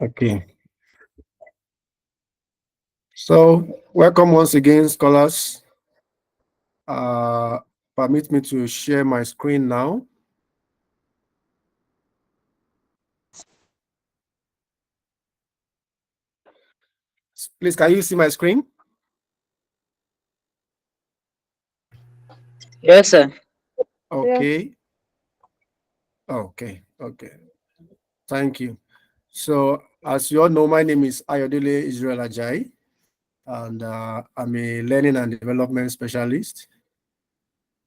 Okay. So, welcome once again, scholars. Uh, Permit me to share my screen now. Please, can you see my screen? Yes, sir. Yes. Okay. Okay. Thank you. So, as you all know, my name is Ayodele Israel Ajay, and I'm a learning and development specialist,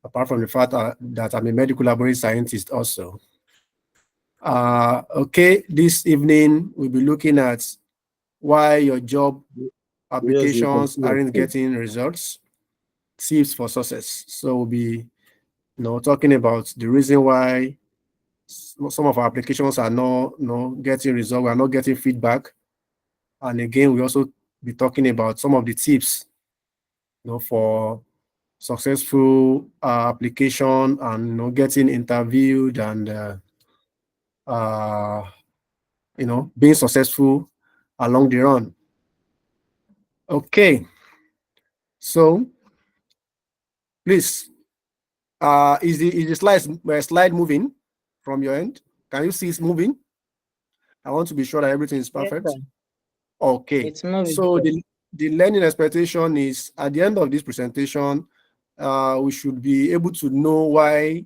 apart from the fact that I'm a medical laboratory scientist also. Okay, this evening we'll be looking at why your job Yes, we applications continue. aren't getting results, tips for success. So we'll be talking about the reason why some of our applications are not getting results, we are not getting feedback. And again, we also be talking about some of the tips for successful application and getting interviewed and uh, being successful along the run. Okay, so please, is the slide moving from your end? Can you see it's moving? I want to be sure that everything is Yes, sir. perfect. Okay, It's moving, so sir. the learning expectation is at the end of this presentation, we should be able to know why,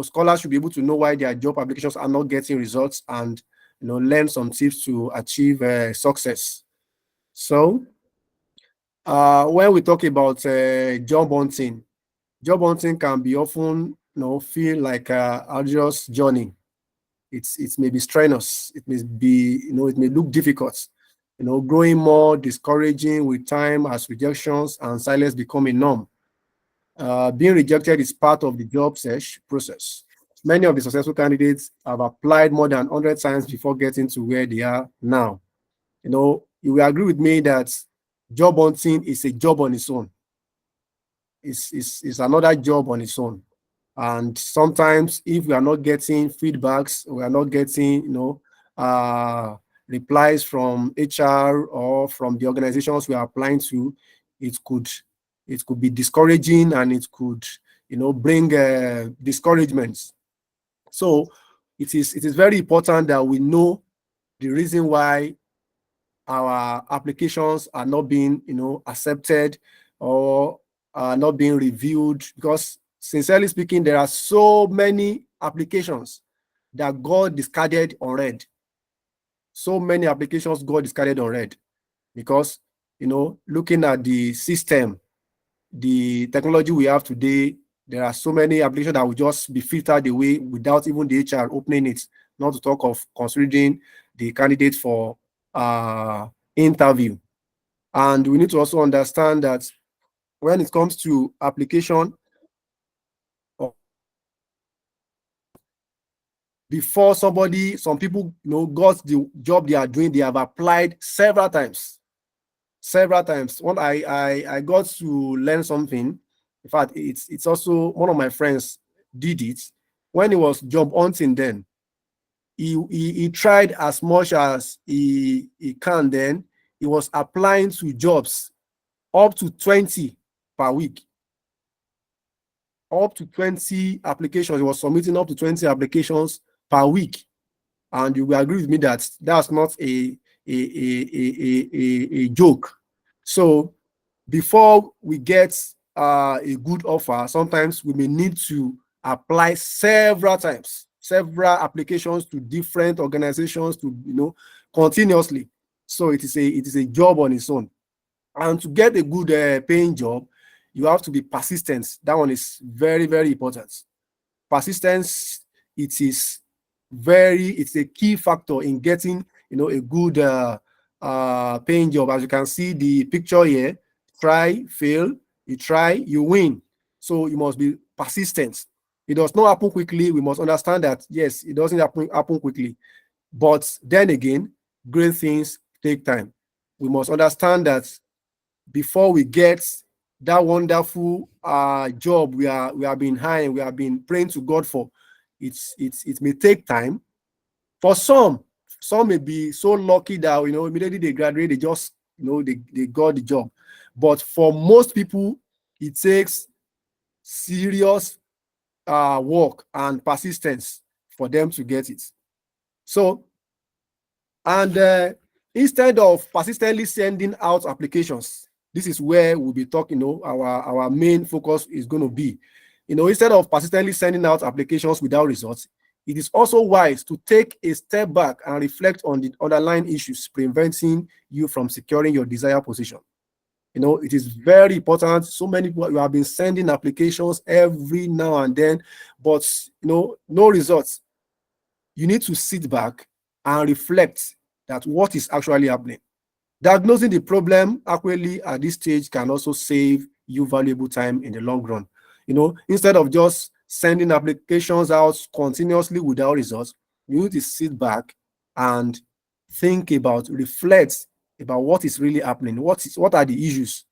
scholars should be able to know why their job applications are not getting results and, learn some tips to achieve success. So, when we talk about job hunting can be often, feel like a arduous journey. It may be strenuous. It may be, it may look difficult. Growing more discouraging with time as rejections and silence become a norm. Being rejected is part of the job search process. Many of the successful candidates have applied more than 100 times before getting to where they are now. You will agree with me that job hunting is a job on its own. It's another job on its own. And sometimes if we are not getting feedbacks, we are not getting, replies from HR or from the organizations we are applying to, it could be discouraging and it could, bring discouragements. So it is very important that we know the reason why our applications are not being, accepted or are not being reviewed, because sincerely speaking, there are so many applications that got discarded on red. So many applications got discarded on red because, looking at the system, the technology we have today, there are so many applications that will just be filtered away without even the HR opening it, not to talk of considering the candidate for interview. And we need to also understand that when it comes to application, before some people, got the job they are doing, they have applied several times. Several times. When I got to learn something, in fact, it's also one of my friends did it when he was job hunting. Then he tried as much as he can. Then he was applying to jobs up to 20 per week. Up to 20 applications. He was submitting up to 20 applications per week. And you will agree with me that that's not a joke. So before we get a good offer, sometimes we may need to apply several times, several applications to different organizations to, continuously. So it is a job on its own. And to get a good paying job, you have to be persistent. That one is very, very important. Persistence, it's a key factor in getting, a good paying job. As you can see the picture here, try, fail, you try, you win. So you must be persistent. It does not happen quickly. We must understand that, yes, it doesn't happen quickly. But then again, great things take time. We must understand that before we get that wonderful job we have been hiring, we have been praying to God for, it may take time. For some, some may be so lucky that, you know, immediately they graduate, they just, you know, they got the job. But for most people, it takes serious work and persistence for them to get it. So, and instead of persistently sending out applications, this is where we'll be talking, you know, our main focus is going to be, you know, instead of persistently sending out applications without results, it is also wise to take a step back and reflect on the underlying issues preventing you from securing your desired position. You know, it is very important. So many people, you have been sending applications every now and then, but, you know, no results. You need to sit back and reflect that what is actually happening. Diagnosing the problem accurately at this stage can also save you valuable time in the long run. You know, instead of just sending applications out continuously without results, you need to sit back and think about, reflect about what is really happening. What are the issues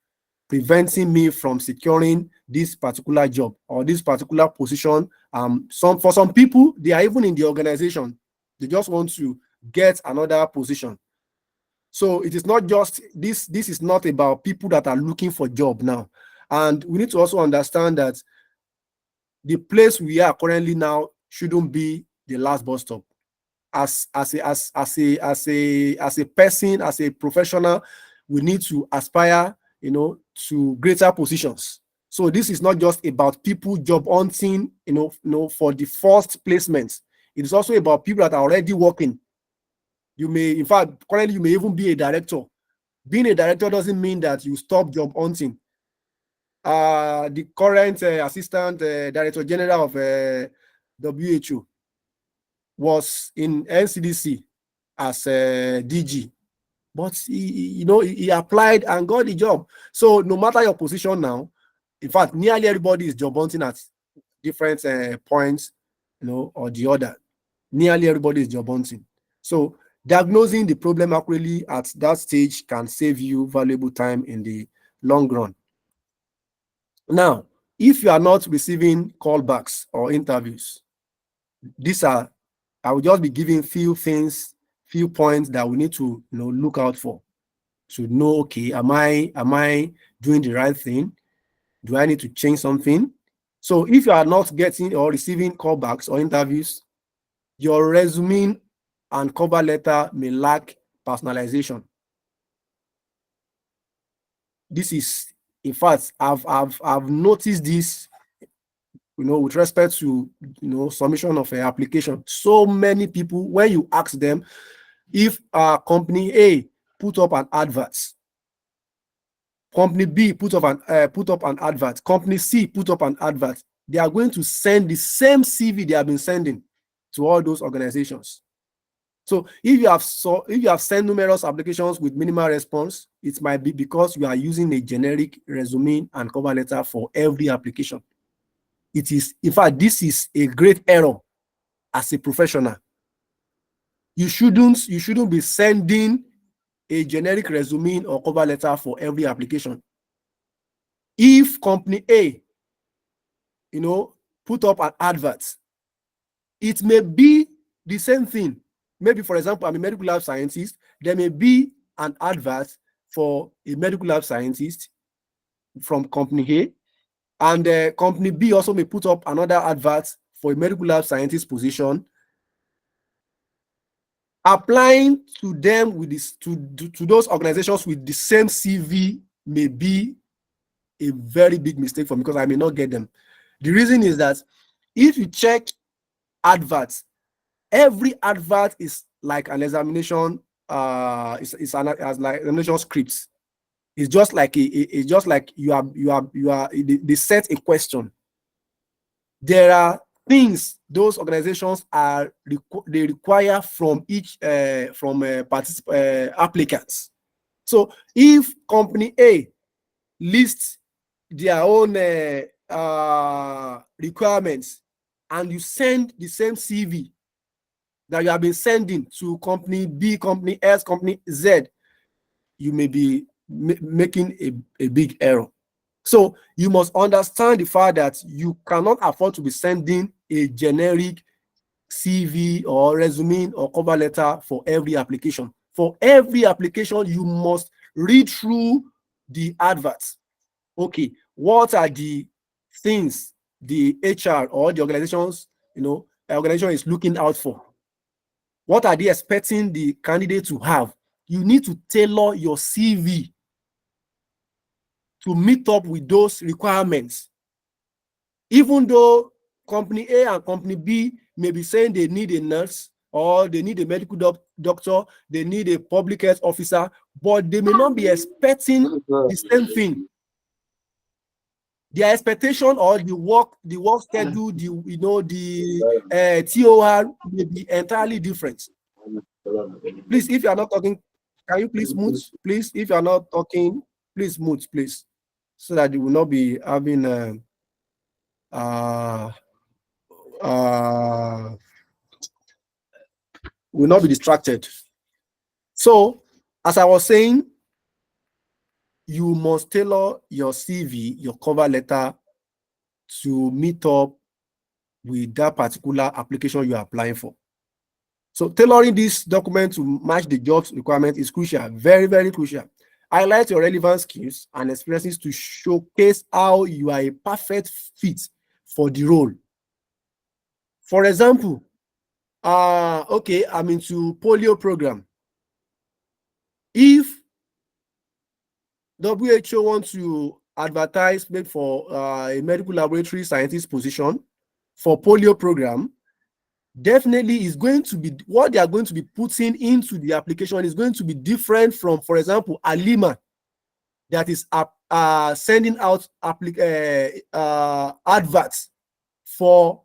preventing me from securing this particular job or this particular position? For some people, they are even in the organization. They just want to get another position. So it is not just this is not about people that are looking for job now. And we need to also understand that the place we are currently now shouldn't be the last bus stop. As a person, as a professional, we need to aspire, you know, to greater positions. So this is not just about people job hunting, you know, for the first placement. It is also about people that are already working. You may, in fact, currently you may even be a director. Being a director doesn't mean that you stop job hunting. The current assistant director general of WHO was in NCDC as a DG, but he applied and got the job. So no matter your position now, in fact, nearly everybody is job hunting at different points, you know, or the other. Nearly everybody is job hunting. So diagnosing the problem accurately at that stage can save you valuable time in the long run. Now, if you are not receiving callbacks or interviews, I will just be giving few points that we need to, you know, look out for to know, okay, am I doing the right thing? Do I need to change something? So if you are not getting or receiving callbacks or interviews, your resume and cover letter may lack personalization. This is, in fact, I've noticed this, you know, with respect to, you know, submission of an application. So many people, when you ask them if company A put up an advert, company B put up an advert, company C put up an advert, they are going to send the same CV they have been sending to all those organizations. So if you have sent numerous applications with minimal response, it might be because you are using a generic resume and cover letter for every application. It is, in fact, this is a great error as a professional. You shouldn't be sending a generic resume or cover letter for every application. If company A, you know, put up an advert, it may be the same thing. Maybe, for example, I'm a medical lab scientist. There may be an advert for a medical lab scientist from company A, and company B also may put up another advert for a medical lab scientist position. Applying to them with this to those organizations with the same CV may be a very big mistake for me because I may not get them. The reason is that if you check adverts, every advert is like an examination. It's like examination scripts. It's just like it's just like you are. They set a question. There are things those organizations they require from each applicants. So if company A lists their own requirements and you send the same CV that you have been sending to company B, company S, company Z, you may be making a big error. So you must understand the fact that you cannot afford to be sending a generic CV or resume or cover letter for every application. For every application, you must read through the adverts. Okay, what are the things the HR or the organizations, organization is looking out for? What are they expecting the candidate to have? You need to tailor your CV to meet up with those requirements. Even though company A and company B may be saying they need a nurse or they need a medical doctor, they need a public health officer, but they may not be expecting the same thing. Their expectation or the work schedule, the TOR may be entirely different. Please, if you are not talking, can you please mute? Please, if you are not talking, please mute, please, so that you will not be having will not be distracted. So, as I was saying, you must tailor your CV, your cover letter, to meet up with that particular application you are applying for. So tailoring this document to match the job's requirement is crucial, very, very crucial. Highlight your relevant skills and experiences to showcase how you are a perfect fit for the role. For example, okay, I'm into polio program. If WHO wants to advertise maybe for a medical laboratory scientist position for polio program, definitely is going to be what they are going to be putting into the application is going to be different from, for example, Alima, that is sending out adverts for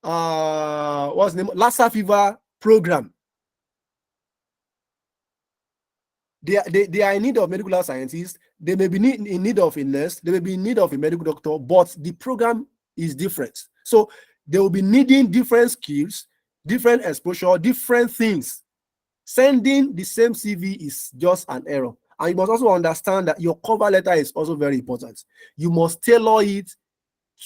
what's the name, Lassa fever program. They are in need of medical scientists. They may be in need of a nurse. They may be in need of a medical doctor, but the program is different. So they will be needing different skills, different exposure, different things. Sending the same CV is just an error. And you must also understand that your cover letter is also very important. You must tailor it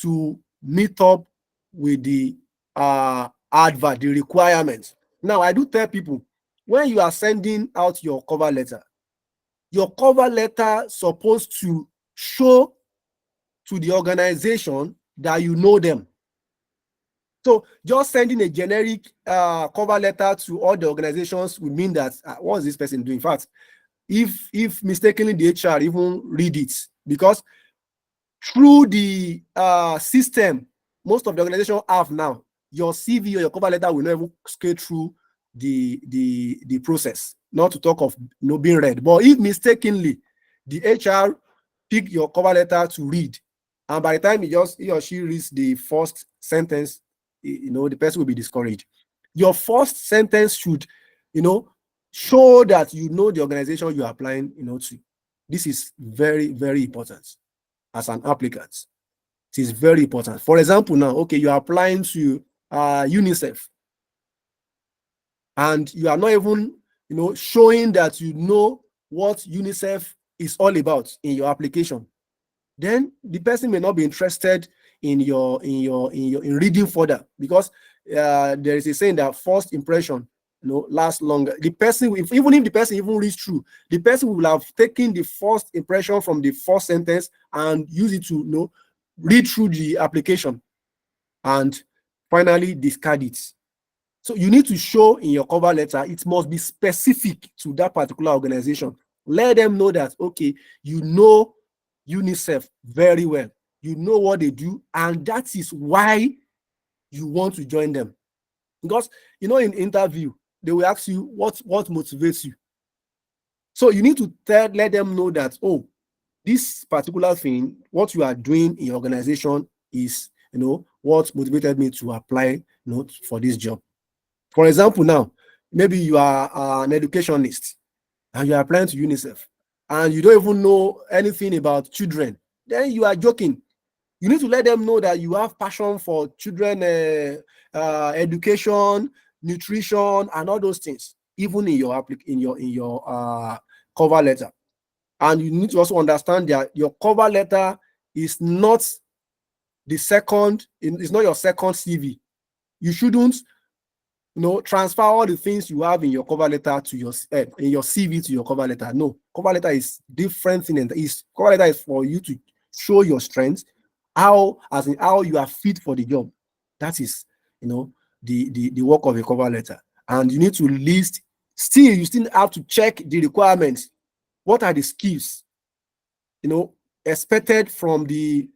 to meet up with the advert, the requirements. Now, I do tell people, when you are sending out your cover letter supposed to show to the organization that you know them. So just sending a generic cover letter to all the organizations would mean that what is this person doing? In fact, if mistakenly the HR even read it, because through the system most of the organizations have now, your CV or your cover letter will never scale through the process, not to talk of being read. But if mistakenly the HR pick your cover letter to read, and by the time he or she reads the first sentence, the person will be discouraged. Your first sentence should, show that you know the organization you are applying, to. This is very, very important as an applicant. It is very important. For example, now, okay, you are applying to UNICEF, and you are not even, showing that you know what UNICEF is all about in your application. Then the person may not be interested in reading further, because there is a saying that first impression lasts longer. The person, even if the person even reads through, the person will have taken the first impression from the first sentence and use it to read through the application and finally discard it. So you need to show in your cover letter, it must be specific to that particular organization. Let them know that, okay, you know UNICEF very well. You know what they do, and that is why you want to join them. Because, in interview, they will ask you what motivates you. So you need to let them know that, oh, this particular thing, what you are doing in your organization is, what motivated me to apply, for this job. For example, now, maybe you are an educationist and you are applying to UNICEF and you don't even know anything about children. Then you are joking. You need to let them know that you have passion for children education, nutrition, and all those things, even in your cover letter. And you need to also understand that your cover letter is not it's not your second CV. You shouldn't transfer all the things you have in your cover letter to your in your CV to your cover letter. No, cover letter is different thing, and cover letter is for you to show your strengths, how you are fit for the job. That is, the work of a cover letter. And you need to list. Still, you still have to check the requirements. What are the skills, expected from the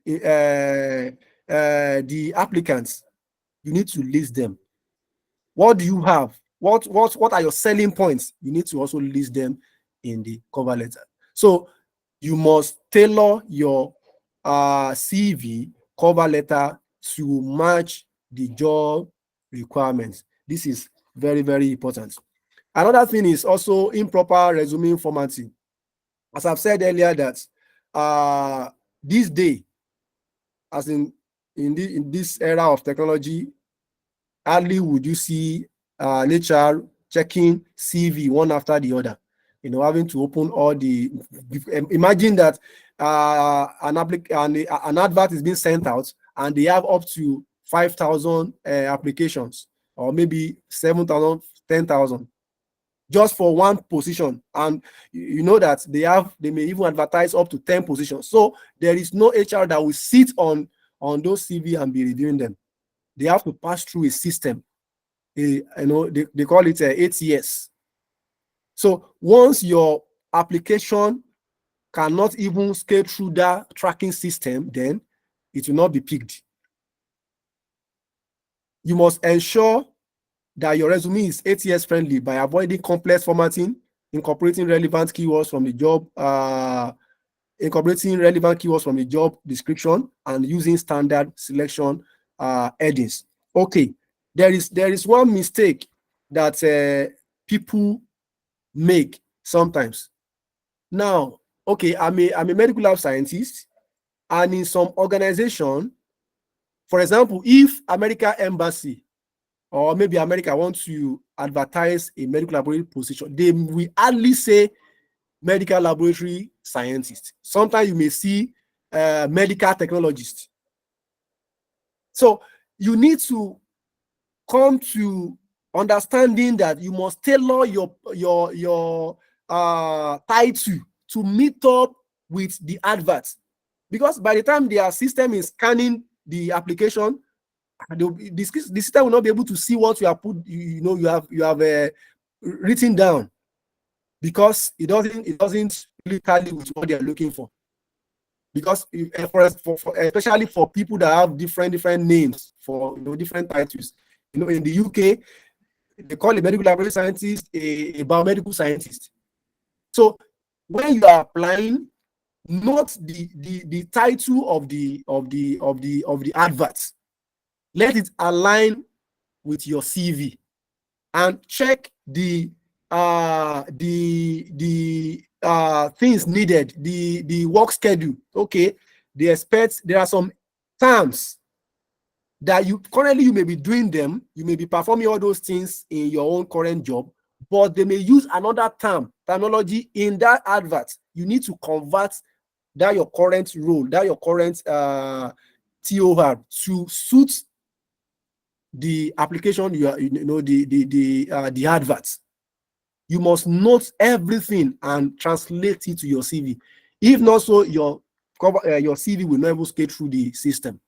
applicants? You need to list them. What do you have? What are your selling points? You need to also list them in the cover letter. So you must tailor your CV cover letter to match the job requirements. This is very, very important. Another thing is also improper resume formatting. As I've said earlier, that this day, as in this era of technology, hardly would you see HR checking CV one after the other, having to open all the. Imagine that an advert is being sent out and they have up to 5,000 applications, or maybe 7,000, 10,000, just for one position. And you know that they may even advertise up to 10 positions. So there is no HR that will sit on those CV and be reviewing them. They have to pass through a system. They call it ATS. So once your application cannot even scale through that tracking system, then it will not be picked. You must ensure that your resume is ATS friendly by avoiding complex formatting, incorporating relevant keywords from the job, description, and using standard selection headings. Okay, there is one mistake that people make sometimes. Now, okay, I'm a medical lab scientist, and in some organization, for example, if American Embassy or maybe America wants to advertise a medical laboratory position, they will hardly say medical laboratory scientist. Sometimes you may see medical technologist. So you need to come to understanding that you must tailor your title to meet up with the advert, because by the time their system is scanning the application, the system will not be able to see what you have put, you have written down, because it doesn't really tally with what they are looking for. Because for especially for people that have different names for different titles, in the UK they call a medical laboratory scientist a biomedical scientist. So when you are applying, not the title of the advert. Let it align with your CV, and check the things needed, the work schedule. Okay, there are some terms that you may be doing them, you may be performing all those things in your own current job, but they may use another terminology in that advert. You need to convert that your current role, that your current TOR to suit the application the adverts. You must note everything and translate it to your CV. If not so, your CV will never scale through the system.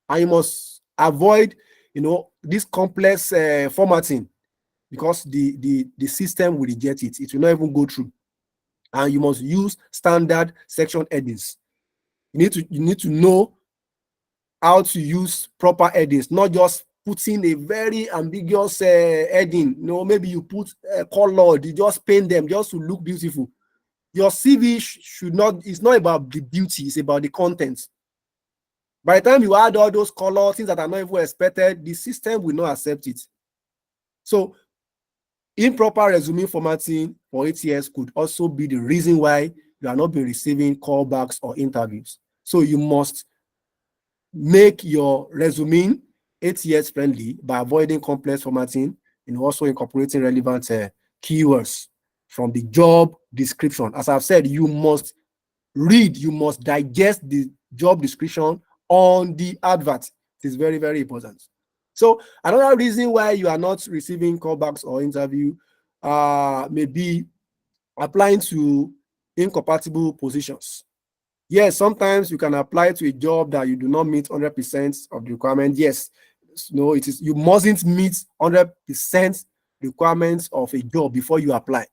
And you must avoid this complex formatting, because the system will reject it. It will not even go through. And you must use standard section headings. You need to know how to use proper headings, not just putting a very ambiguous heading. Maybe you put color, you just paint them just to look beautiful. Your CV it's not about the beauty, it's about the content. By the time you add all those colors, things that are not even expected, the system will not accept it. So improper resume formatting for ATS could also be the reason why you are not being receiving callbacks or interviews. So you must make your resume ATS friendly by avoiding complex formatting and also incorporating relevant keywords from the job description. As I've said, you must read, you must digest the job description on the advert. It is very, very important. So another reason why you are not receiving callbacks or interview may be applying to incompatible positions. Yes, sometimes you can apply to a job that you do not meet 100% of the requirement. Yes, no, it is, you mustn't meet 100% requirements of a job before you apply.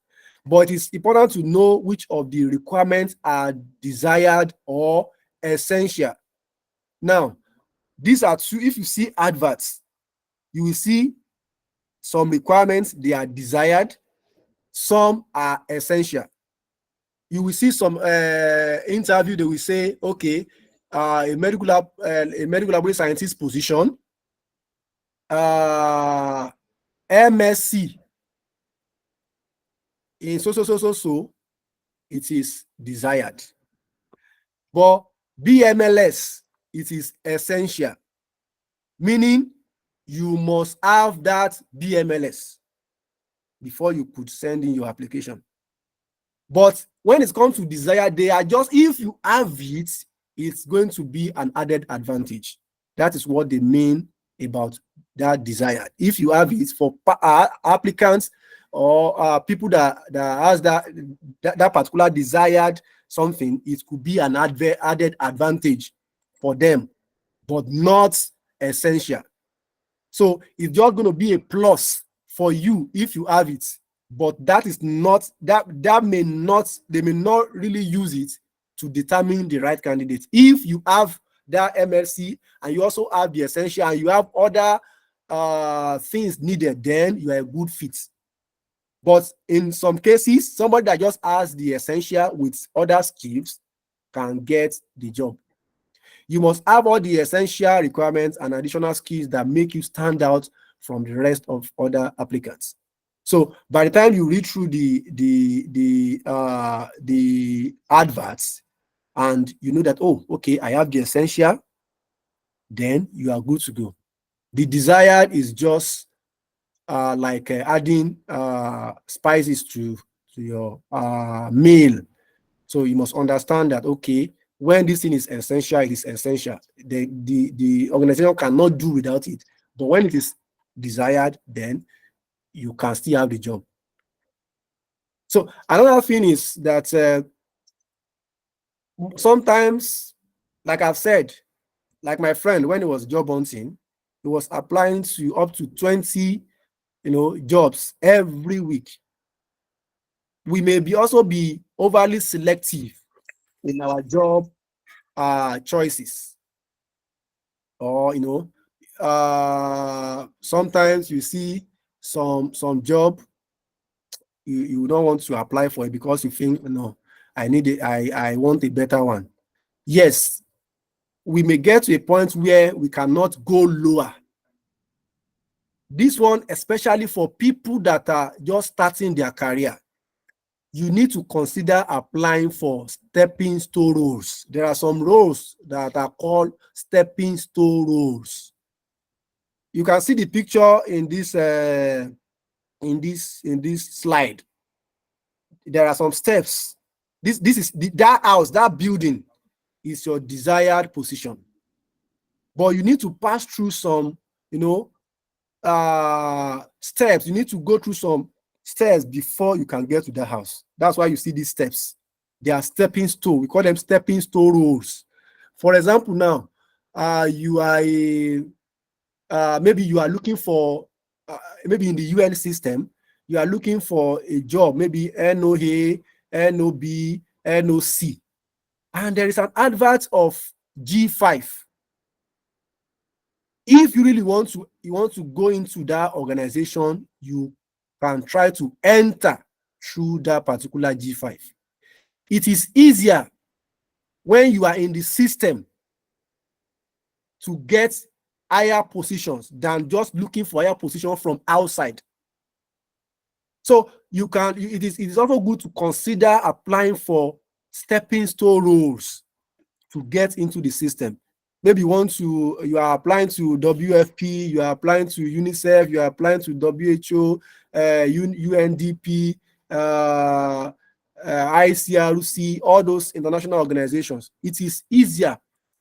But it's important to know which of the requirements are desired or essential. Now, these are two. If you see adverts, you will see some requirements, they are desired, some are essential. You will see some interview, they will say, okay, a medical laboratory scientist position, MSc in so, it is desired. But BMLS, it is essential, meaning you must have that BMLS before you could send in your application. But when it comes to desire, they are just, if you have it, it's going to be an added advantage. That is what they mean about that desire. If you have it, for applicants or people that has that particular desired something, it could be an added advantage for them, but not essential. So it's just going to be a plus for you if you have it, but that is not, they may not really use it to determine the right candidate. If you have that MLC and you also have the essential and you have other things needed, then you are a good fit. But in some cases, somebody that just has the essential with other skills can get the job. You must have all the essential requirements and additional skills that make you stand out from the rest of other applicants. So by the time you read through the adverts and you know that, oh, okay, I have the essential, then you are good to go. The desired is just like adding spices to your meal. So you must understand that, okay, when this thing is essential, it is essential. The organization cannot do without it. But when it is desired, then you can still have the job. So another thing is that sometimes, like I've said, like my friend, when he was job hunting, he was applying to up to 20, jobs every week. We may also be overly selective in our job choices, or sometimes you see some job you don't want to apply for it because you think, no, I want a better one. Yes, we may get to a point where we cannot go lower. This one, especially for people that are just starting their career, you need to consider applying for stepping stone roles. There are some roles that are called stepping stone roles. You can see the picture in this slide. There are some steps. This is that house, that building is your desired position. But you need to pass through some, steps. You need to go through some steps before you can get to that house. That's why you see these steps. They are stepping stone. We call them stepping stone roles. For example, now you are maybe you are looking for maybe in the UN system, you are looking for a job, maybe NOA, NOB, NOC, and there is an advert of G5. If you really want to go into that organization, you can try to enter through that particular G5. It is easier when you are in the system to get higher positions than just looking for higher position from outside. So it is also good to consider applying for stepping stone roles to get into the system. Maybe you are applying to WFP, you are applying to UNICEF, you are applying to WHO, UNDP, ICRC, all those international organizations. It is easier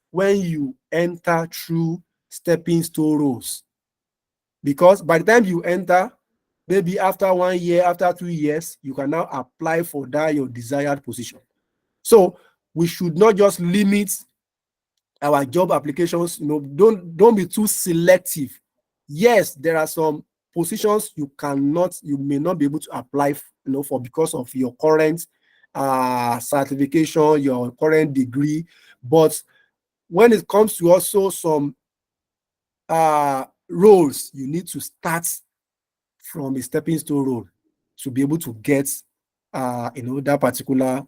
when you enter through stepping stone roles. because by the time you enter, maybe after 1 year, after 2 years, you can now apply for that your desired position. So we should not just limit our job applications. Don't be too selective. Yes, there are some positions you may not be able to apply for because of your current certification, your current degree. But when it comes to also some roles, you need to start from a stepping stone role to be able to get that particular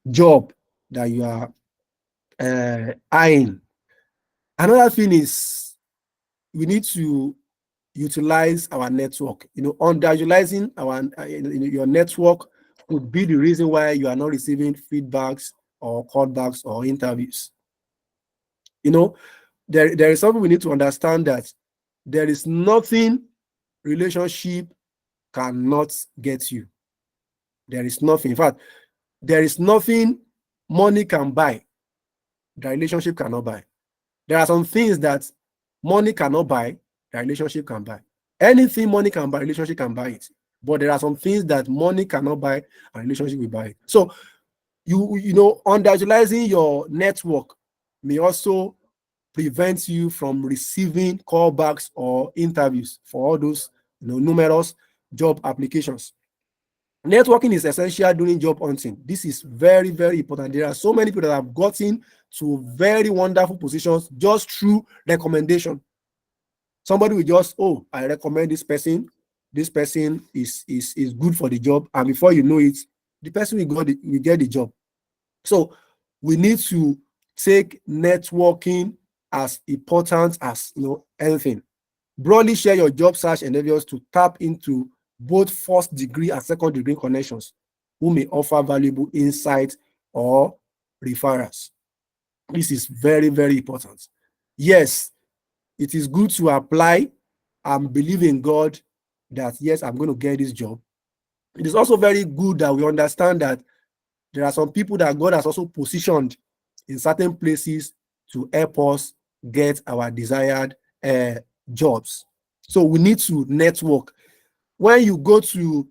job that you are eyeing. Another thing is we need to utilize our network. Underutilizing your network could be the reason why you are not receiving feedbacks or callbacks or interviews. There is something we need to understand, that there is nothing relationship cannot get you. There is nothing. In fact, there is nothing money can buy that relationship cannot buy. There are some things that money cannot buy that relationship can buy. Anything money can buy, relationship can buy it. But there are some things that money cannot buy and relationship will buy it. So underutilizing your network may also prevent you from receiving callbacks or interviews for all those numerous job applications. Networking is essential during job hunting. This is very, very important. There are so many people that have gotten to very wonderful positions just through recommendation. Somebody will just, I recommend this person. This person is good for the job, and before you know it, the person will get the job. So we need to take networking as important as anything. Broadly share your job search endeavors to tap into both first degree and second degree connections who may offer valuable insight or referrals. This is very, very important. Yes, it is good to apply and believe in God that, yes, I'm going to get this job. It is also very good that we understand that there are some people that God has also positioned in certain places to help us get our desired jobs. So we need to network. When you go to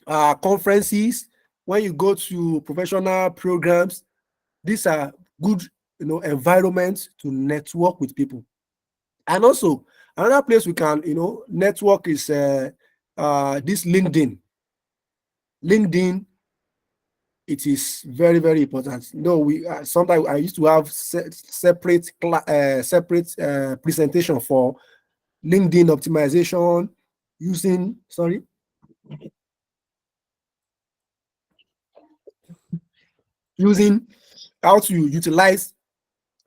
conferences, when you go to professional programs, these are good environments to network with people. And also another place we can network is this LinkedIn. It is very, very important. Sometimes I used to have separate presentation for LinkedIn optimization using how to utilize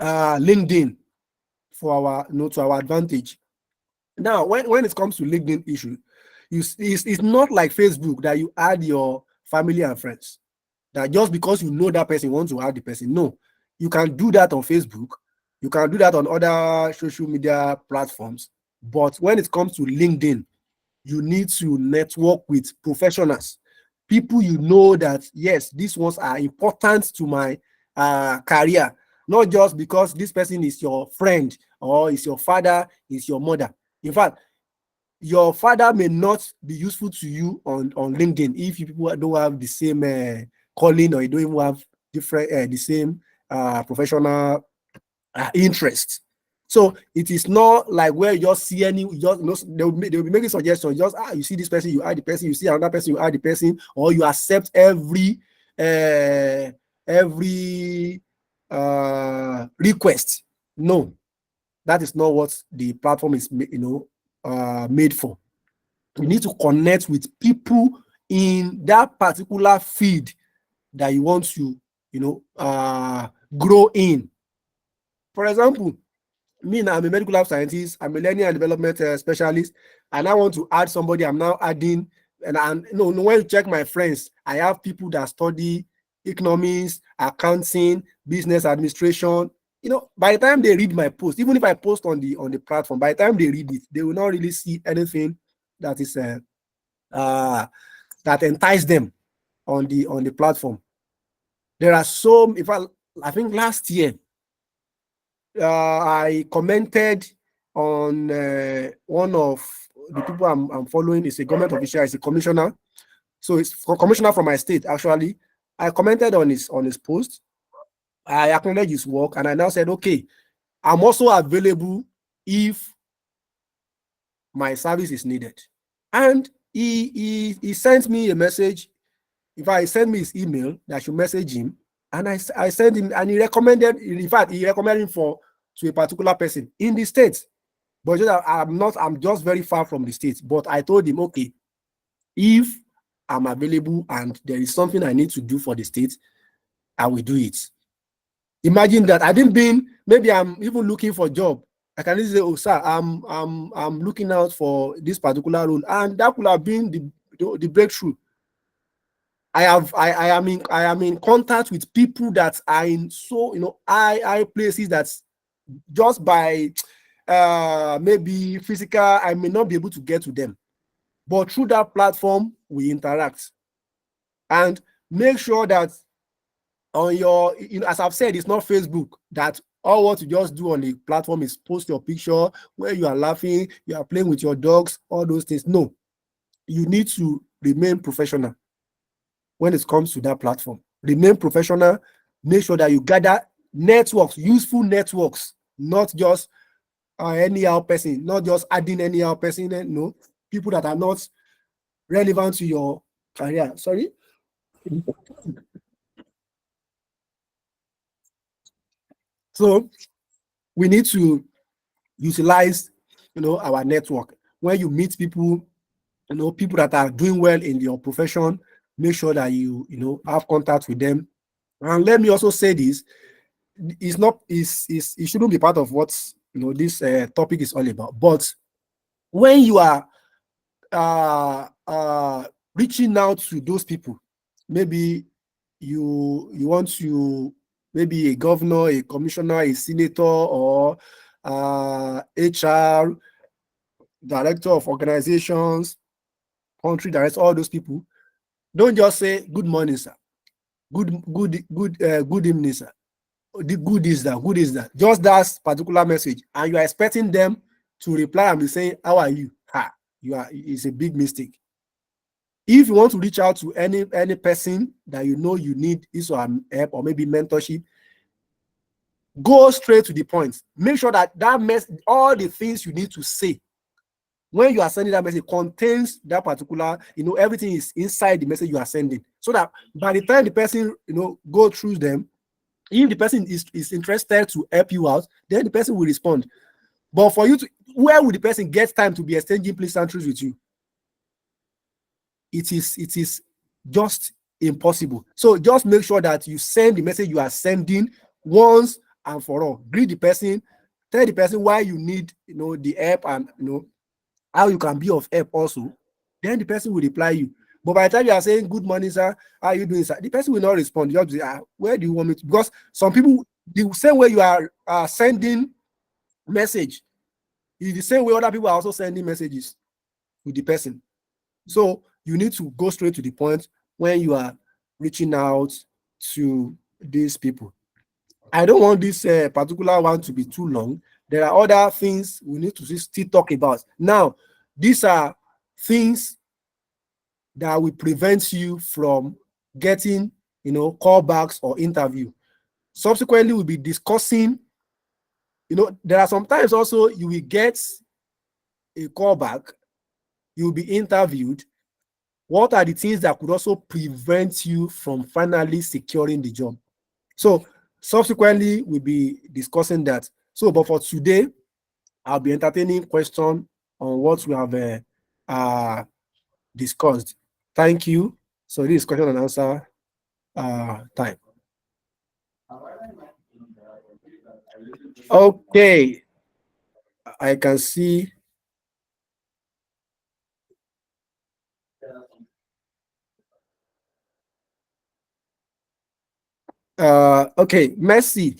LinkedIn for to our advantage. Now, when it comes to LinkedIn issue, it's not like Facebook that you add your family and friends. That just because you know that person, you want to add the person. No, you can do that on Facebook. You can do that on other social media platforms. But when it comes to LinkedIn, you need to network with professionals, people that, yes, these ones are important to my career, not just because this person is your friend or is your father, is your mother. In fact, your father may not be useful to you on LinkedIn if you people don't have the same calling, or you don't even have the same professional interest. So it is not like where you just see they'll be making suggestions. Just you see this person, you add the person. You see another person, you add the person, or you accept every request. No, that is not what the platform is made for. You need to connect with people in that particular field that you want to grow in. For example, me now, I'm a medical lab scientist, I'm a learning and development specialist, and I want to add somebody. I'm now adding, and when you check my friends, I have people that study economics, accounting, business administration. By the time they read my post, even if I post on the platform, by the time they read it, they will not really see anything that is that entice them on the platform. There are I think last year I commented on one of the people I'm following is a government official, is a commissioner. So it's a commissioner from my state, actually. I commented on his post. I acknowledged his work, and I now said, okay, I'm also available if my service is needed. And he sent me a message. If I send me his email, that I should message him, and I sent him, and he recommended. In fact, he recommended him to a particular person in the state. But just, I'm just very far from the state. But I told him, okay, if I'm available and there is something I need to do for the state, I will do it. Imagine that I didn't been, maybe I'm even looking for a job. I can easily say, oh, sir, I'm looking out for this particular role, and that could have been the breakthrough. I am in contact with people that are in high places that just by maybe physical, I may not be able to get to them, but through that platform we interact. And make sure that on your, as I've said, it's not Facebook that all what you just do on the platform is post your picture where you are laughing, you are playing with your dogs, all those things. No, you need to remain professional when it comes to that platform. Remain professional. Make sure that you gather networks, useful networks, not just anyhow person, not just adding anyhow person. No, people that are not relevant to your career. Sorry. So we need to utilize, our network. When you meet people, people that are doing well in your profession, make sure that you have contact with them. And let me also say this: it's not, it shouldn't be part of what this topic is all about. But when you are reaching out to those people, maybe you want to, maybe a governor, a commissioner, a senator, or HR, director of organizations, country director, all those people, don't just say good morning, sir. Good evening, sir. The good is that, good is that. Just that particular message, and you are expecting them to reply and be saying, "How are you?" It's a big mistake. If you want to reach out to any person that you need his or her help, or maybe mentorship, go straight to the point. Make sure that all the things you need to say when you are sending that message contains that particular, everything is inside the message you are sending, so that by the time the person, go through them, if the person is interested to help you out, then the person will respond. But for you to, where would the person get time to be exchanging pleasantries with you? It is just impossible. So just make sure that you send the message you are sending once and for all. Greet the person, tell the person why you need, the help, and how you can be of help also. Then the person will reply you. But by the time you are saying good morning, sir, how are you doing, sir, the person will not respond. You have to say, where do you want me to? Because some people, the same way you are sending message is the same way other people are also sending messages to the person. So you need to go straight to the point when you are reaching out to these people. I don't want this particular one to be too long. There are other things we need to still talk about. Now, these are things that will prevent you from getting, callbacks or interview. Subsequently, we'll be discussing, there are sometimes also you will get a callback, you will be interviewed. What are the things that could also prevent you from finally securing the job? So subsequently, we'll be discussing that. So, but for today, I'll be entertaining questions on what we have discussed. Thank you. So this is question and answer time. Okay, I can see. Okay, Mercy.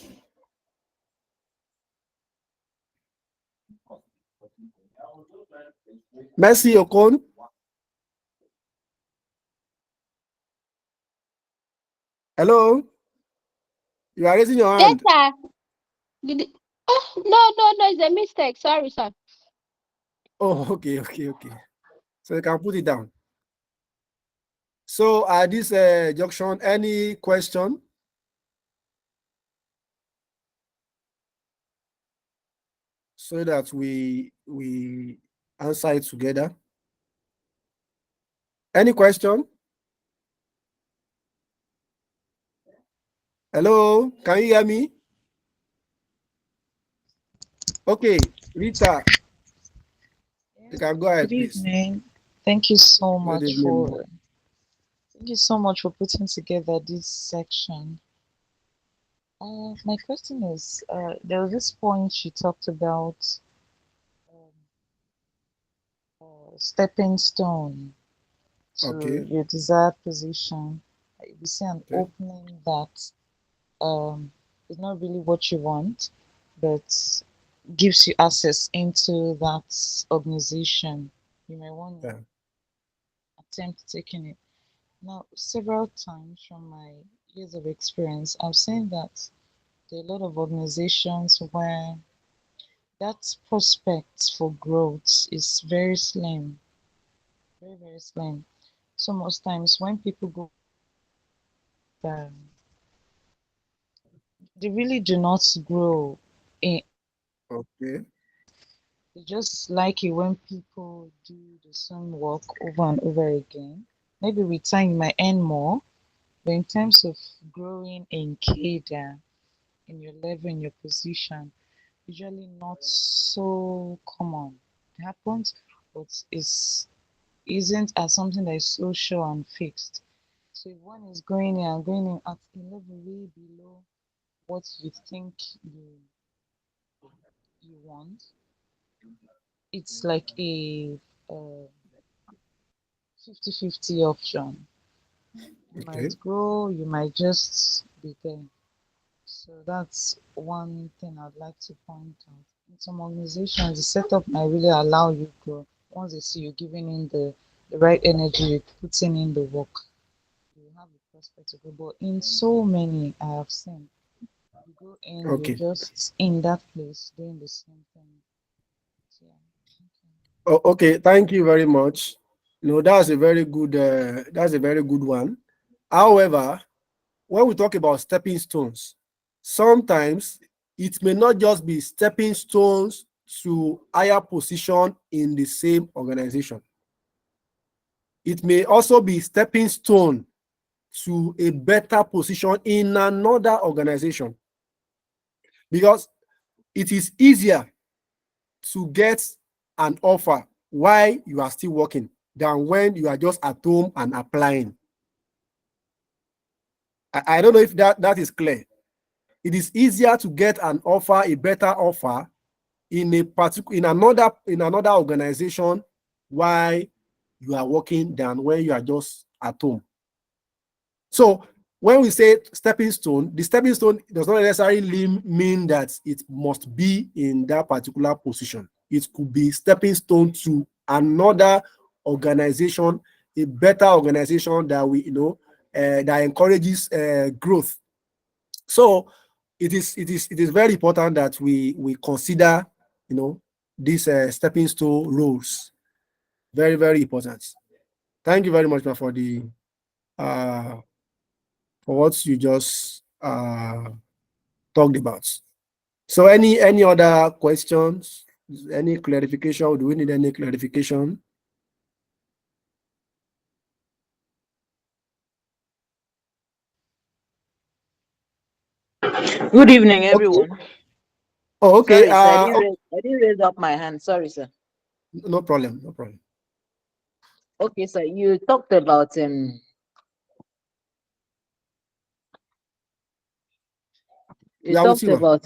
Mercy Okon. Hello. You are raising your Yes, hand. sir. Good. No, it's a mistake. Sorry, sir. Oh, okay. So you can put it down. So at this junction, any question? So that we answer it together. Any question? Hello, can you hear me? Okay, Rita, you can go Good ahead, please. evening. Thank you so Good much evening, ma'am. for thank you so much for putting together this section. My question is, there was this point you talked about um, stepping stone to Okay, your desired position. You see an okay, opening that is not really what you want, but gives you access into that organization. You may want to yeah, attempt taking it. Now, several times from my years of experience, I've seen that there are a lot of organizations where that prospect for growth is very slim, very, very slim. So most times when people go, they really do not grow. okay, They just like it when people do the same work over and over again. Maybe with time you might earn more, but in terms of growing in cadre, in your level, in your position, usually not so common. It happens, but isn't as something that is so sure and fixed. So if one is going in at a level way below what you think you want, it's like a 50-50 option. You okay, might grow, you might just be there. So that's one thing I'd like to point out. In some organizations, the setup might really allow you grow. Once they see you giving in the right energy, you putting in the work, you have the prospect to grow. But in so many I have seen, you go in, you're okay. just in that place doing the same thing. So, yeah. Okay. Oh, okay, thank you very much. No, that's a very good one. However, when we talk about stepping stones, sometimes it may not just be stepping stones to higher position in the same organization. It may also be stepping stone to a better position in another organization, because it is easier to get an offer while you are still working than when you are just at home and applying. I don't know if that is clear. It is easier to get an offer, a better offer in a particular in another organization while you are working than when you are just at home. So when we say stepping stone, the stepping stone does not necessarily mean that it must be in that particular position. It could be stepping stone to another organization, a better organization that that encourages growth. So it is very important that we consider these stepping stone roles. Very, very important. Thank you very much for the uh for what you just talked about. So any other questions? Any clarification? Do we need any clarification? Good evening, Okay. everyone. Oh, okay. Sorry, sir. I didn't raise up my hand. Sorry, sir. No problem. No problem. Okay, sir. You talked about We are with you, ma.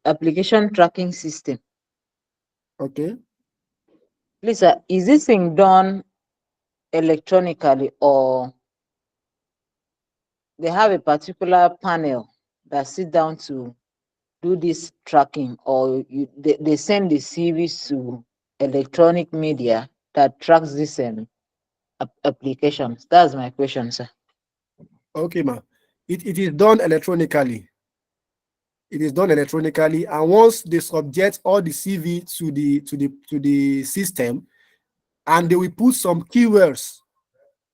application tracking system. Okay. Please, sir, is this thing done electronically or they have a particular panel that sit down to do this tracking, or they send the CVs to electronic media that tracks this applications? That's my question, sir. Okay, ma. It is done electronically. It is done electronically, and once they subject all the CV to the system, and they will put some keywords.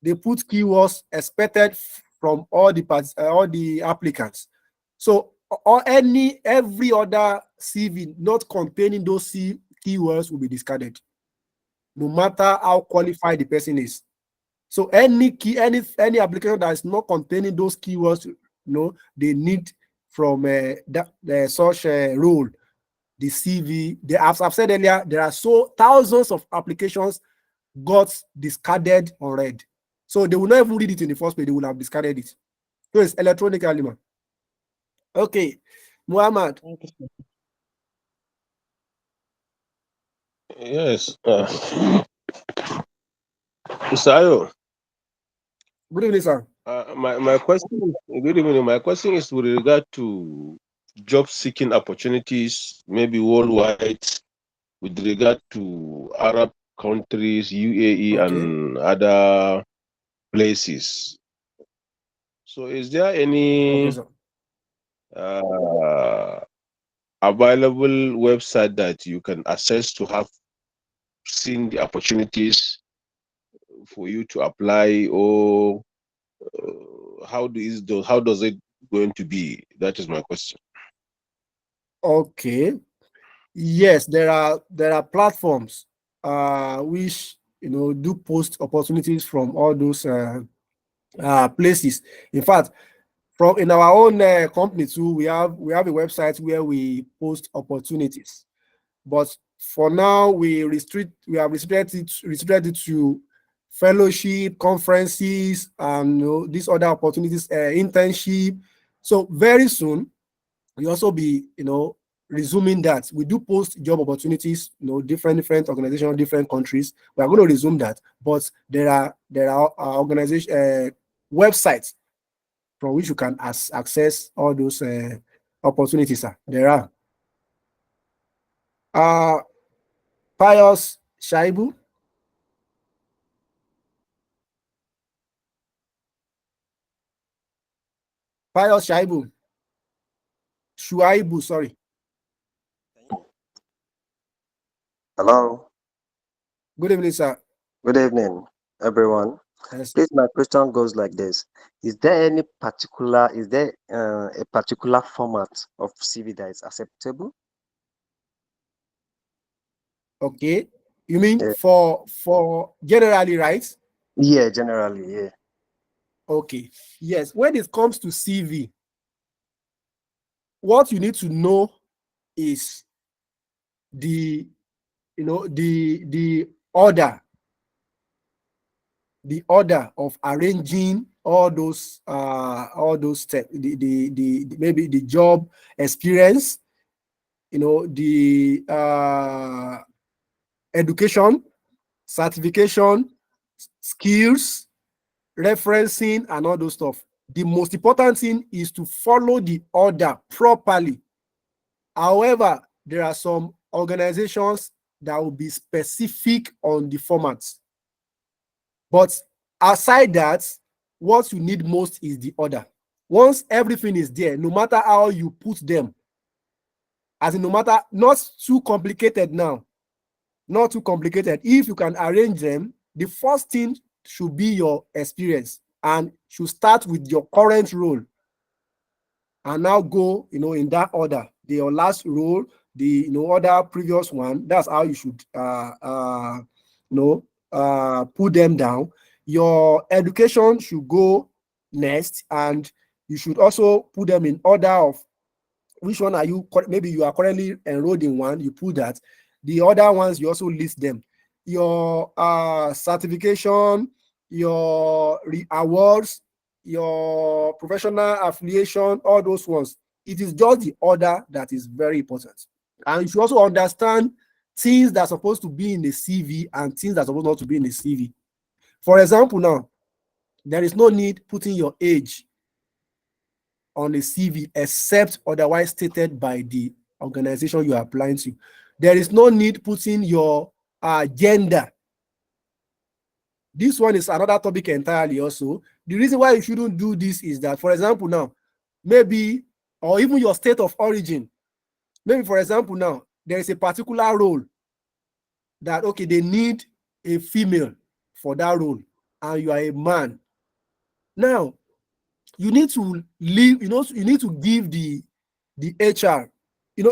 They put keywords expected from all the applicants. So or every other CV not containing those keywords will be discarded, no matter how qualified the person is. So any application that is not containing those keywords, they need from such a role, the CV. As I've said earlier, there are thousands of applications got discarded or read. So they will not even read it in the first place, they will have discarded it. So it's electronically, man. Okay, Muhammad. Thank you. Yes. Mr. Ayo, Good evening, sir. my question. Good evening. My question is with regard to job seeking opportunities, maybe worldwide, with regard to Arab countries, UAE, Okay. and other places. So, is there Okay, any sir. available website that you can access to have seen the opportunities for you to apply, or how does it going to be? That is my question. Okay. Yes, there are platforms which do post opportunities from all those places. In fact, in our own company too, we have a website where we post opportunities. But for now, we have restricted it to fellowship, conferences, and these other opportunities, internship. So very soon, we also be resuming that. We do post job opportunities, different organizations, different countries. We are going to resume that, but there are organization websites from which you can access all those opportunities. There are. Pius Shaibu. Pius Shaibu. Shuaibu, sorry. Hello. Good evening, sir. Good evening, everyone. Yes. Please, my question goes like this: is there a particular format of CV that is acceptable? Okay. You mean Yeah, for generally, right? yeah, generally, yeah. Okay. Yes. When it comes to CV, what you need to know is the order of arranging all those steps, maybe the job experience, the education, certification, skills, referencing, and all those stuff. The most important thing is to follow the order properly. However, there are some organizations that will be specific on the formats. But aside that, what you need most is the order. Once everything is there, no matter how you put them, as in no matter, not too complicated now, not too complicated. If you can arrange them, the first thing should be your experience and should start with your current role and now go, in that order. Your last role, the other previous one. That's how you should put them down. Your education should go next, and you should also put them in order of which one are you. Maybe you are currently enrolled in one, you put that. The other ones, you also list them. Your certification, your awards, your professional affiliation, all those ones. It is just the order that is very important. And you should also understand things that are supposed to be in the CV and things that are supposed not to be in the CV. For example, now, there is no need putting your age on the CV except otherwise stated by the organization you are applying to. There is no need putting your gender. This one is another topic entirely also. The reason why you shouldn't do this is that, for example, now, maybe or even your state of origin. Maybe, for example, now there is a particular role that, okay, they need a female for that role, and you are a man. Now, you need to leave, you need to give the HR.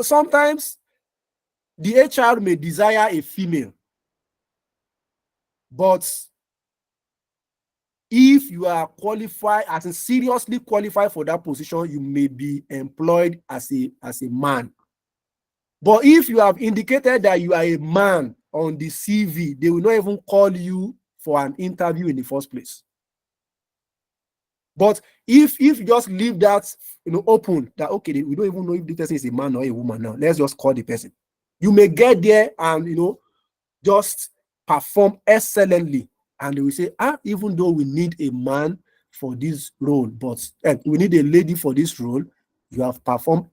Sometimes the HR may desire a female, but if you are qualified, as in seriously qualified for that position, you may be employed as a man. But if you have indicated that you are a man on the CV, they will not even call you for an interview in the first place. But if you just leave that open, that okay, we don't even know if the person is a man or a woman now, let's just call the person. You may get there and just perform excellently, and they will say, even though we need a man for this role, but we need a lady for this role, you have performed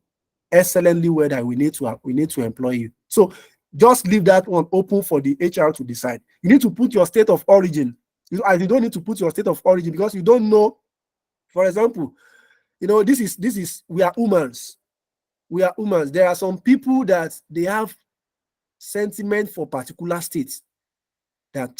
excellently well that we need to employ you. So just leave that one open for the HR to decide. You need to put your state of origin. You don't need to put your state of origin because you don't know. For example, this is we are humans. We are humans. There are some people that they have sentiment for particular states, that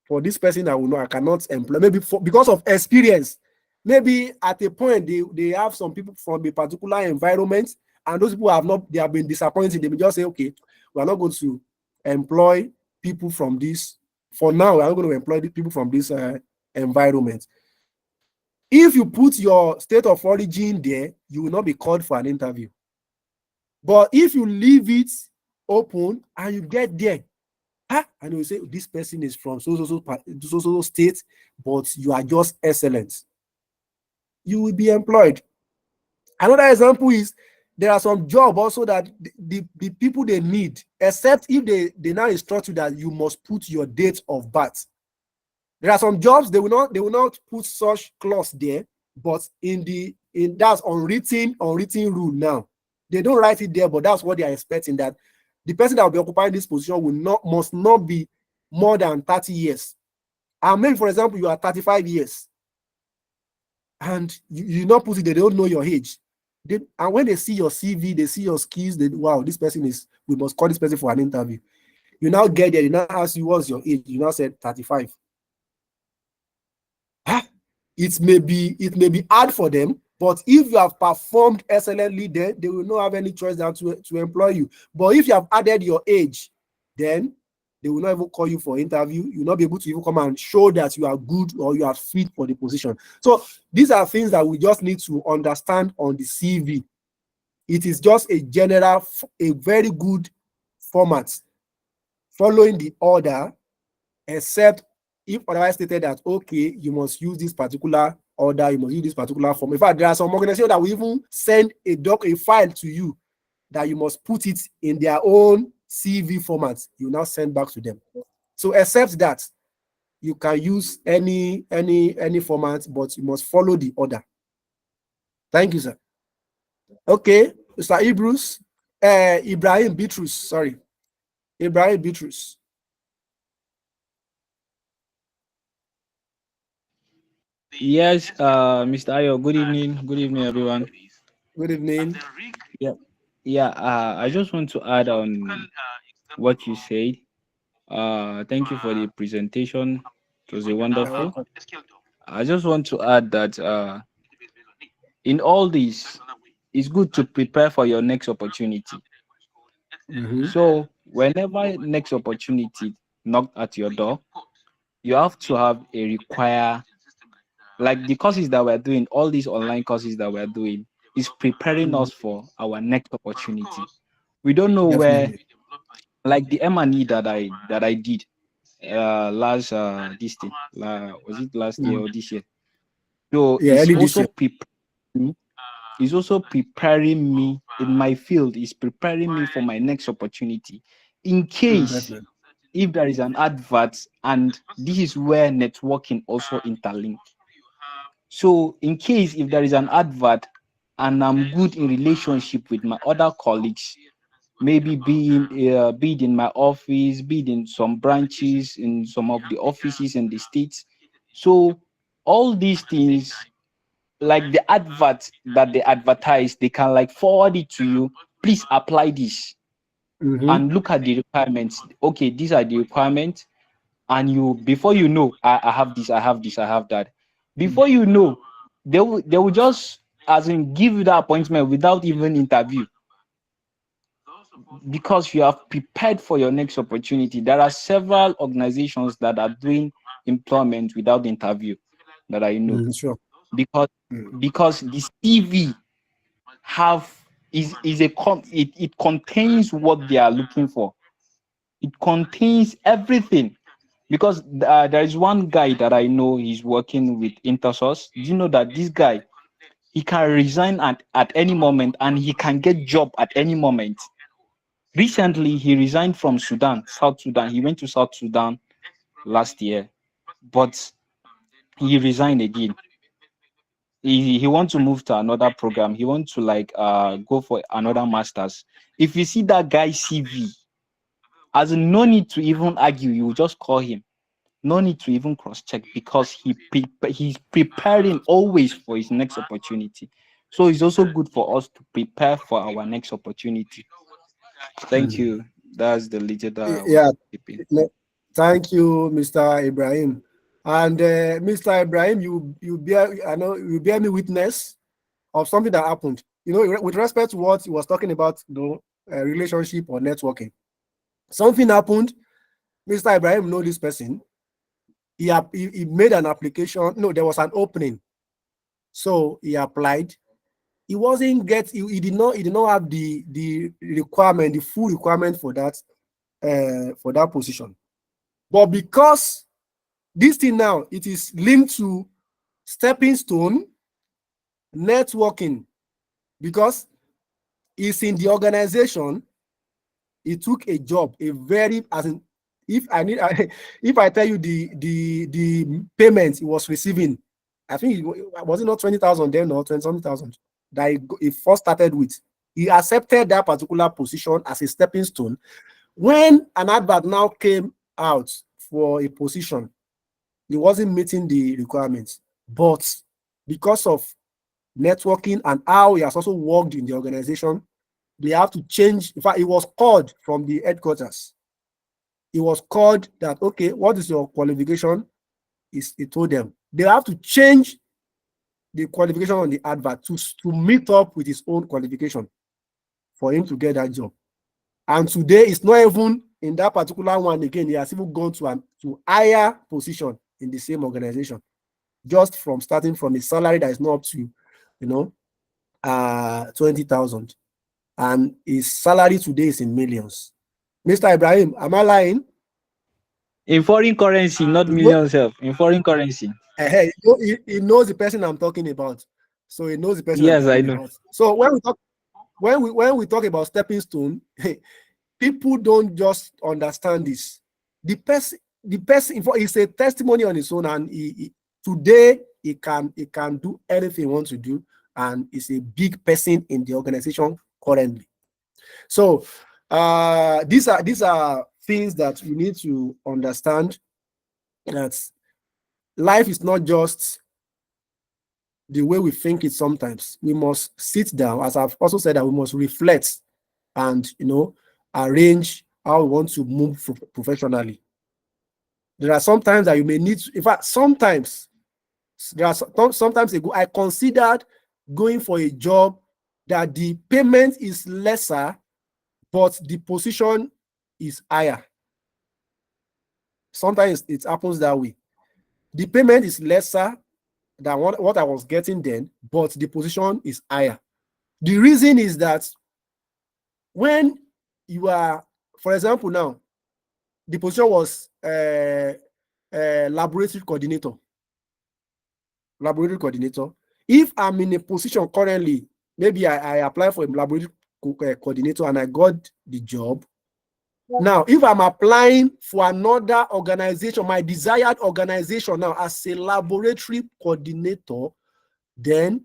for this person I will know I cannot employ, maybe because of experience. Maybe at a point they have some people from a particular environment, and those people they have been disappointed. They may just say, okay, we are not going to employ people from this. For now, we are not going to employ the people from this environment. If you put your state of origin there, you will not be called for an interview. But if you leave it open and you get there, and you say this person is from so state, but you are just excellent, you will be employed. Another example is there are some jobs also that the people they need, except if they now instruct you that you must put your date of birth. There are some jobs they will not put such clause there, but that's unwritten rule now. They don't write it there, but that's what they are expecting, that the person that will be occupying this position must not be more than 30 years. And maybe, for example, you are 35 years, and you not put it, they don't know your age. And when they see your CV, they see your skills, wow, this person we must call this person for an interview. You now get there, they now ask you what's your age. You now said 35. It may be hard for them, but if you have performed excellently, then they will not have any choice than to employ you. But if you have added your age, then they will not even call you for interview. You will not be able to even come and show that you are good or you are fit for the position. So these are things that we just need to understand on the CV. It is just a very good format, following the order, except if otherwise stated that, okay, you must use this particular order, you must use this particular form. In fact, there are some organizations that will even send a file to you that you must put it in their own CV format. You now send back to them. So except that, you can use any format, but you must follow the order. Thank you, sir. Okay, Mr. Ibrahim Bitrus, sorry. Ibrahim Bitrus. Yes, Mr. Ayo, good evening. Good evening, everyone. Good evening. Yeah, I just want to add on what you said. Thank you for the presentation. It was a wonderful. I just want to add that in all this, it's good to prepare for your next opportunity. So whenever next opportunity knock at your door, you have to have like the courses that we're doing, all these online courses that we're doing is preparing us for our next opportunity. We don't know where, like the M&E that I did last this thing, was it last year or this year? So it's also preparing me in my field, is preparing me for my next opportunity. In case if there is an advert, and this is where networking also interlink. So in case if there is an advert and I'm good in relationship with my other colleagues, maybe be it in my office, be it in some branches, in some of the offices in the states. So all these things like the advert that they advertise, they can like forward it to you. Please apply this and look at the requirements. Okay, these are the requirements. And you, before you know, I have this, I have this, I have that. Before you know, they will just as in give you that appointment without even interview, because you have prepared for your next opportunity. There are several organizations that are doing employment without interview that I know, Sure. because the CV it contains what they are looking for. It contains everything. Because there is one guy that I know, he's working with Intersource. Do you know that this guy, he can resign at any moment and he can get job at any moment? Recently, he resigned from Sudan, South Sudan. He went to South Sudan last year, but he resigned again. He wants to move to another program. He wants to like go for another master's. If you see that guy's CV, as in, no need to even argue, you just call him. No need to even cross-check, because he's preparing always for his next opportunity. So it's also good for us to prepare for our next opportunity. Thank you. That's the little that I Yeah. was keeping. Thank you, Mr. Ibrahim. And Mr. Ibrahim, you bear me witness of something that happened. You know, with respect to what he was talking about, relationship or networking. Something happened. Mr. Ibrahim know this person. He made an application. No, there was an opening, so he applied. He wasn't he did not have the requirement, the full requirement for that position. But because this thing now, it is linked to stepping stone networking, because it's in the organization. He took a job, a very, as in, if I tell you the payment he was receiving, I think was it not 20,000 then, or 20-something thousand that he first started with. He accepted that particular position as a stepping stone. When an advert now came out for a position, he wasn't meeting the requirements, but because of networking and how he has also worked in the organization, they have to change. In fact, he was called from the headquarters. He was called that, okay, what is your qualification? He told them they have to change the qualification on the advert to meet up with his own qualification for him to get that job. And today, it's not even in that particular one again. He has even gone to higher position in the same organization, just from starting from a salary that is not up to, 20,000. And his salary today is in millions. Mr. Ibrahim, am I lying? In foreign currency, not millions, in foreign currency. He knows the person I'm talking about. So he knows the person. Yes, I know. About. So when we talk about stepping stone, people don't just understand this. The person is a testimony on his own, and today he can do anything he wants to do, and is a big person in the organization currently. So these are things that you need to understand, that life is not just the way we think it. Sometimes we must sit down, as I've also said, that we must reflect and arrange how we want to move professionally. There are sometimes that you may need to, in fact, sometimes ago, I considered going for a job that the payment is lesser, but the position is higher. Sometimes it happens that way. The payment is lesser than what I was getting then, but the position is higher. The reason is that when you are, for example, now, the position was laboratory coordinator. If I'm in a position currently, maybe I apply for a laboratory coordinator and I got the job. Now, if I'm applying for another organization, my desired organization now as a laboratory coordinator, then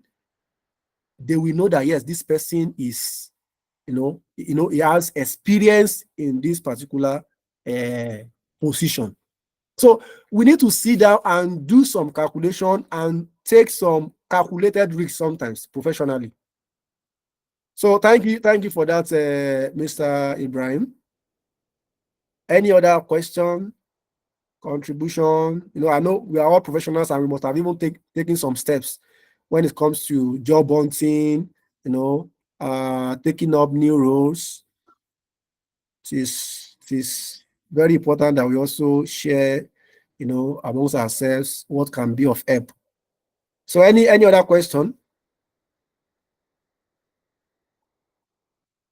they will know that yes, this person is, he has experience in this particular position. So we need to sit down and do some calculation and take some calculated risks sometimes professionally. So thank you for that, Mr. Ibrahim. Any other question, contribution? You know, I know we are all professionals and we must have even taken some steps when it comes to job hunting, you know, taking up new roles. It is very important that we also share, you know, amongst ourselves what can be of help. So any other question?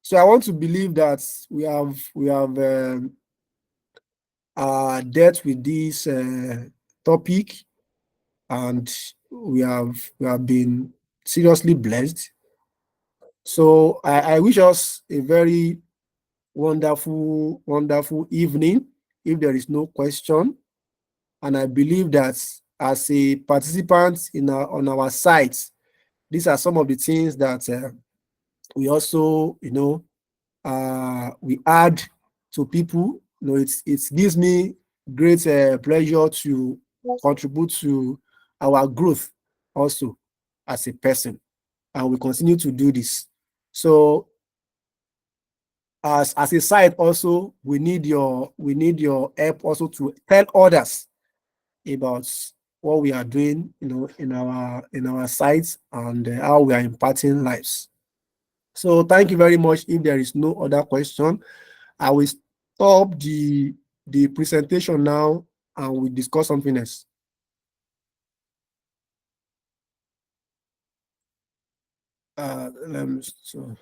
So I want to believe that we have dealt with this topic, and we have been seriously blessed. So I wish us a very wonderful evening if there is no question. And I believe that as a participant on our site, these are some of the things that we also, you know, we add to people. You know, it gives me great pleasure to contribute to our growth also as a person, and we continue to do this. So as a site also, we need your help also to tell others about what we are doing, you know, in our sites, and how we are impacting lives. So thank you very much. If there is no other question, I will stop the presentation now and we discuss something else. Let me, so